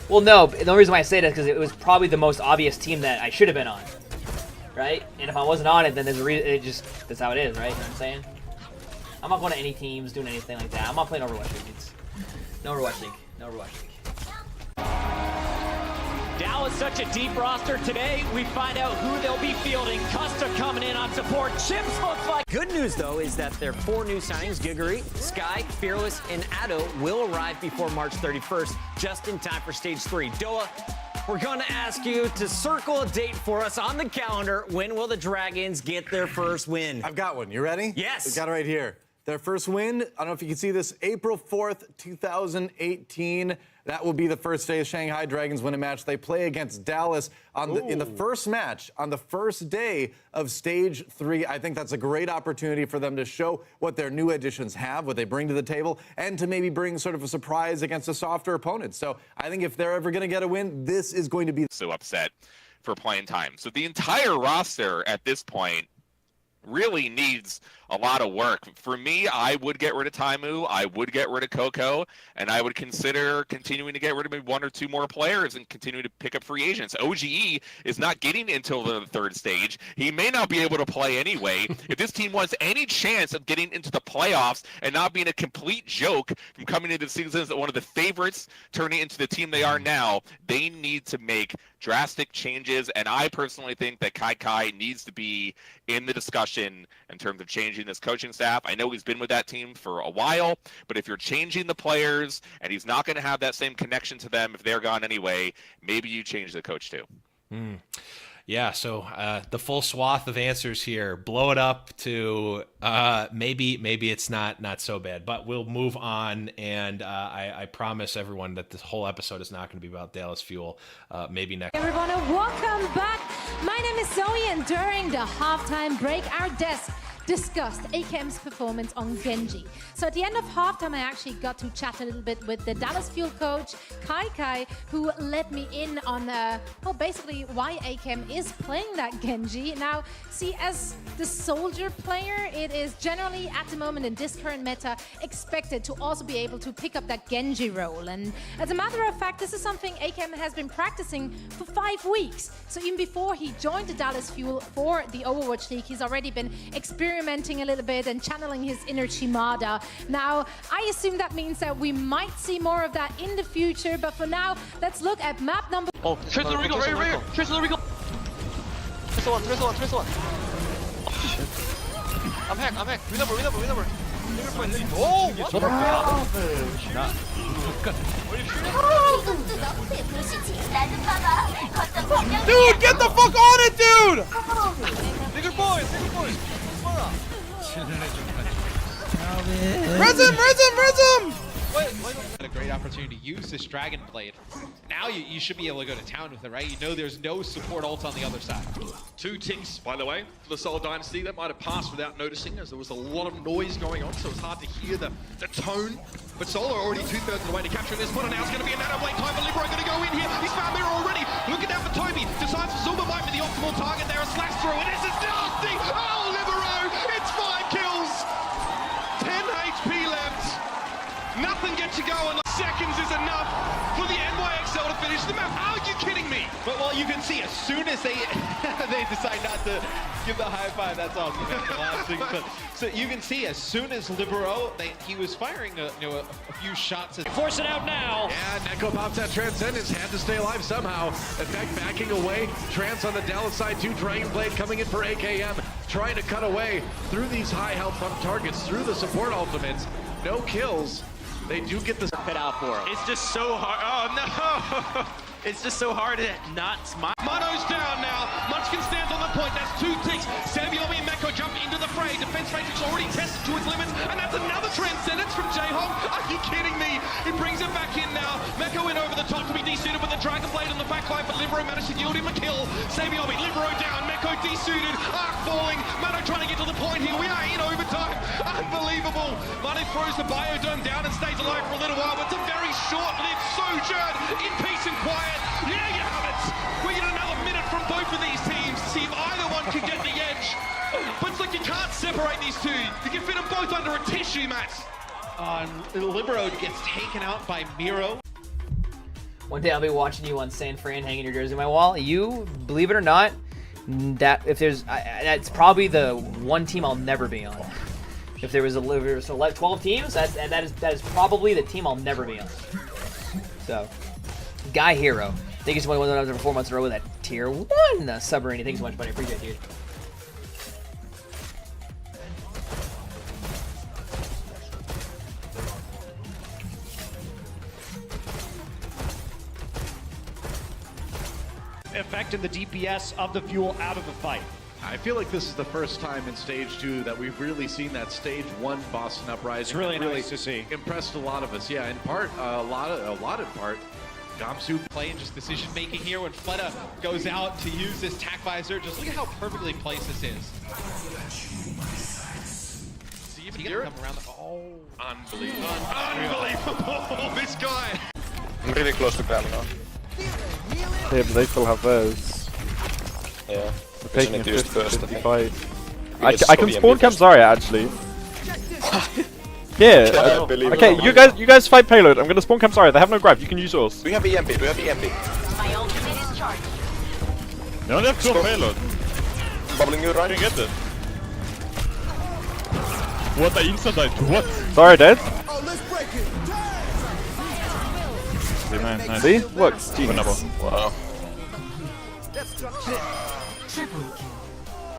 Well, no. The only reason why I say that is because it was probably the most obvious team that I should have been on, right? And if I wasn't on it, then there's a reason. That's how it is, right? You know what I'm saying? I'm not going to any teams, doing anything like that. I'm not playing Overwatch League. No Overwatch League. No Overwatch League. Dallas such a deep roster today. We find out who they'll be fielding. Custa coming in on support. Chips looks like. Good news though is that their 4 new signings, Giggery, Sky, Fearless, and Addo, will arrive before March 31st, just in time for Stage 3. Doa, we're going to ask you to circle a date for us on the calendar. When will the Dragons get their first win? I've got one. You ready? Yes. We got it right here. Their first win, I don't know if you can see this, April 4th, 2018. That will be the first day of Shanghai Dragons win a match. They play against Dallas in the first match on the first day of Stage 3. I think that's a great opportunity for them to show what their new additions have, what they bring to the table, and to maybe bring sort of a surprise against a softer opponent. So I think if they're ever going to get a win, this is going to be so upset for playing time. So the entire roster at this point really needs a lot of work. For me, I would get rid of Taimu, I would get rid of Coco, and I would consider continuing to get rid of maybe 1 or 2 more players and continue to pick up free agents. OGE is not getting until the 3rd stage. He may not be able to play anyway. If this team wants any chance of getting into the playoffs and not being a complete joke from coming into the season as one of the favorites turning into the team they are now, they need to make drastic changes, and I personally think that KyKys needs to be in the discussion in terms of changing this coaching staff. I know he's been with that team for a while, but if you're changing the players and he's not going to have that same connection to them if they're gone anyway, maybe you change the coach too. Yeah, so the full swath of answers here. Blow it up to maybe it's not so bad, but we'll move on. And I promise everyone that this whole episode is not going to be about Dallas Fuel. Maybe next. Everyone, welcome back. My name is Zoe, and during the halftime break, our desk discussed AKM's performance on Genji. So at the end of halftime, I actually got to chat a little bit with the Dallas Fuel coach, KyKys, who let me in on, basically why AKM is playing that Genji. Now, see, as the soldier player, it is generally, at the moment in this current meta, expected to also be able to pick up that Genji role. And as a matter of fact, this is something AKM has been practicing for 5 weeks. So even before he joined the Dallas Fuel for the Overwatch League, he's already been experimenting a little bit and channeling his inner Chimada. Now, I assume that means that we might see more of that in the future, but for now, let's look at map number... Oh, trace the Regal, right here! Trace the Regal! Trace the one. Oh, shit. I'm hacked. Remember. Oh, what? Dude, get the fuck on it, dude! Bigger boys! Res him! A great opportunity to use this Dragon Blade. Now you should be able to go to town with it, right? You know there's no support ult on the other side. 2 tinks, by the way, for the Soul Dynasty. That might have passed without noticing, as there was a lot of noise going on, so it's hard to hear the tone. But Solar already 2/3 of the way to capturing this one, and now it's going to be a Nano Blade time for Libero. Going to go in here. He's found Mirror already. Looking down for Toby. Decides Zuma might be the optimal target there. A slash through, and this is nasty. Oh, Libero! It's 5 kills. 10 HP left. Nothing gets you going. Seconds is enough for the NYXL to finish the map. Are you kidding me? But well, you can see as soon as they decide not to give the high five, that's awesome. That's the last thing. But, so you can see as soon as Libero, he was firing a few shots. Force it out now. Yeah, Neko pops that Transcendence. Had to stay alive somehow. Effect backing away. Trans on the Dallas side, 2 Dragon Blade coming in for AKM. Trying to cut away through these high health bump targets, through the support ultimates. No kills. They do get the Pit out for him. It's just so hard. Oh, no! It's just so hard to not smile. Mono's down now. Munchkin stands on the point. That's 2 ticks. Saviomi and Meko jump into the fray. Defense matrix already tested to its limits. And that's another Transcendence from J-Hog. Are you kidding me? He brings it back in now. Meko in over the top to be desuited with the Dragon Blade on the backline, but Libero managed to yield him a kill. Saviomi, Libero down. Meko desuited. Arc falling. Mono trying to get to the point here. We are in overtime. Unbelievable. Mane throws the Biodome down and stays alive for a little while, but it's a very short-lived sojourn in peace and quiet. There you have it. We get another minute from both of these teams to see if either one can get the edge. But it's like you can't separate these two. You can fit them both under a tissue mat. Libero gets taken out by Miro. One day I'll be watching you on San Fran hanging your jersey on my wall. You, believe it or not, that if there's, that's probably the one team I'll never be on. If there was 12 teams, that is probably the team I'll never be on. So, Guy Hero, thank you so much for 4 months in a row with that tier 1 submarine. Thanks so much, buddy. Appreciate it, dude. Affecting the DPS of the Fuel out of the fight. I feel like this is the first time in Stage 2 that we've really seen that Stage 1 Boston Uprising. It's really nice to see. Impressed a lot of us. Yeah, in part, a lot in part, Gamsu Play and just decision making here when Fleta goes out to use this tack visor. Just look at how perfectly placed this is. See if he can come around. Oh, Unbelievable. Unbelievable. This guy. I'm really close to Primal now. Yeah, but they still have theirs. Yeah. We're taking a 50 fight. Yes, I can spawn camp Zarya actually. Yeah. Okay, you guys fight payload. I'm gonna spawn camp Zarya. They have no grab. You can use yours. We have EMP. We have EMP. My ultimate is charged. You only have 2 payload. Bubbling you right. You get it. What? I instant died. What? Zarya dead. Oh, let's break it. Nice. See? Works. Genius. Wow. Triple kill.